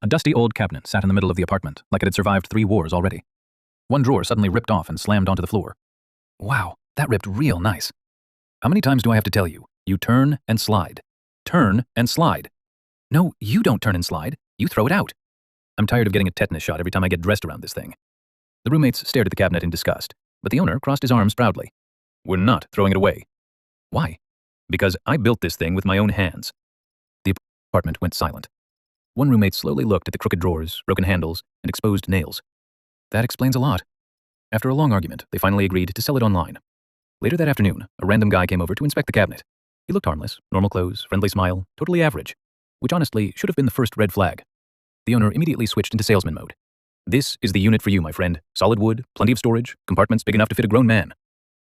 A dusty old cabinet sat in the middle of the apartment, like it had survived 3 wars already. One drawer suddenly ripped off and slammed onto the floor. Wow, that ripped real nice. How many times do I have to tell you? You turn and slide. Turn and slide. No, you don't turn and slide. You throw it out. I'm tired of getting a tetanus shot every time I get dressed around this thing. The roommates stared at the cabinet in disgust, but the owner crossed his arms proudly. We're not throwing it away. Why? Because I built this thing with my own hands. The apartment went silent. One roommate slowly looked at the crooked drawers, broken handles, and exposed nails. That explains a lot. After a long argument, they finally agreed to sell it online. Later that afternoon, a random guy came over to inspect the cabinet. He looked harmless, normal clothes, friendly smile, totally average, which honestly should have been the first red flag. The owner immediately switched into salesman mode. This is the unit for you, my friend. Solid wood, plenty of storage, compartments big enough to fit a grown man.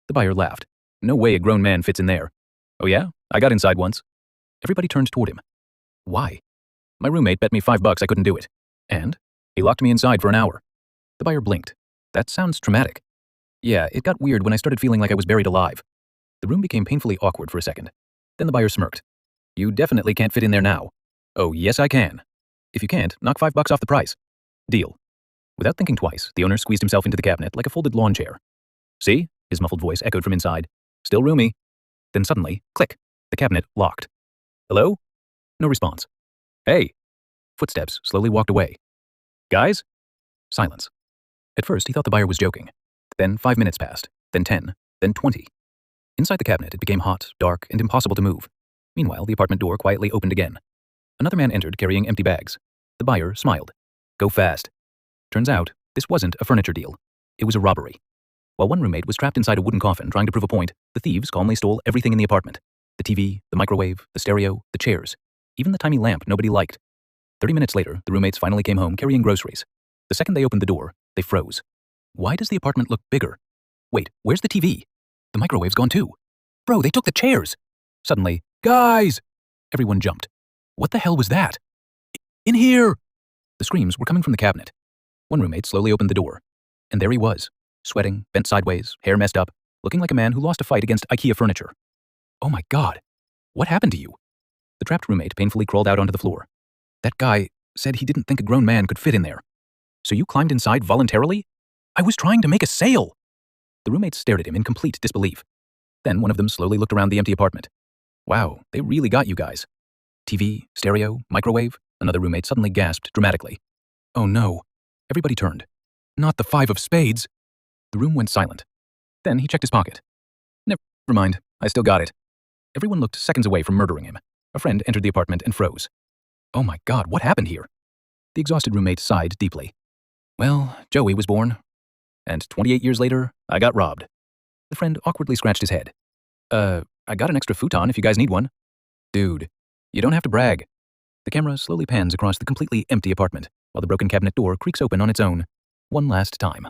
The buyer laughed. No way a grown man fits in there. Oh yeah? I got inside once. Everybody turned toward him. Why? My roommate bet me $5 I couldn't do it. And he locked me inside for an hour. The buyer blinked. That sounds traumatic. Yeah, it got weird when I started feeling like I was buried alive. The room became painfully awkward for a second. Then the buyer smirked. You definitely can't fit in there now. Oh, yes I can. If you can't, knock $5 off the price. Deal. Without thinking twice, the owner squeezed himself into the cabinet like a folded lawn chair. See? His muffled voice echoed from inside. Still roomy. Then suddenly, click, the cabinet locked. Hello? No response. Hey! Footsteps slowly walked away. Guys? Silence. At first, he thought the buyer was joking. Then 5 minutes passed, then 10, then 20. Inside the cabinet, it became hot, dark, and impossible to move. Meanwhile, the apartment door quietly opened again. Another man entered carrying empty bags. The buyer smiled. Go fast. Turns out, this wasn't a furniture deal. It was a robbery. While one roommate was trapped inside a wooden coffin trying to prove a point, the thieves calmly stole everything in the apartment. The TV, the microwave, the stereo, the chairs, even the tiny lamp nobody liked. 30 minutes later, the roommates finally came home carrying groceries. The second they opened the door, they froze. Why does the apartment look bigger? Wait, where's the TV? The microwave's gone too. Bro, they took the chairs! Suddenly, guys! Everyone jumped. What the hell was that? In here! The screams were coming from the cabinet. One roommate slowly opened the door. And there he was, sweating, bent sideways, hair messed up, looking like a man who lost a fight against IKEA furniture. Oh my God, what happened to you? The trapped roommate painfully crawled out onto the floor. That guy said he didn't think a grown man could fit in there. So you climbed inside voluntarily? I was trying to make a sale! The roommates stared at him in complete disbelief. Then one of them slowly looked around the empty apartment. Wow, they really got you guys. TV, stereo, microwave? Another roommate suddenly gasped dramatically. Oh no. Everybody turned. Not the 5 of spades. The room went silent. Then he checked his pocket. Never mind, I still got it. Everyone looked seconds away from murdering him. A friend entered the apartment and froze. Oh my God, what happened here? The exhausted roommate sighed deeply. Well, Joey was born. And 28 years later, I got robbed. The friend awkwardly scratched his head. I got an extra futon if you guys need one. Dude, you don't have to brag. The camera slowly pans across the completely empty apartment, while the broken cabinet door creaks open on its own, one last time.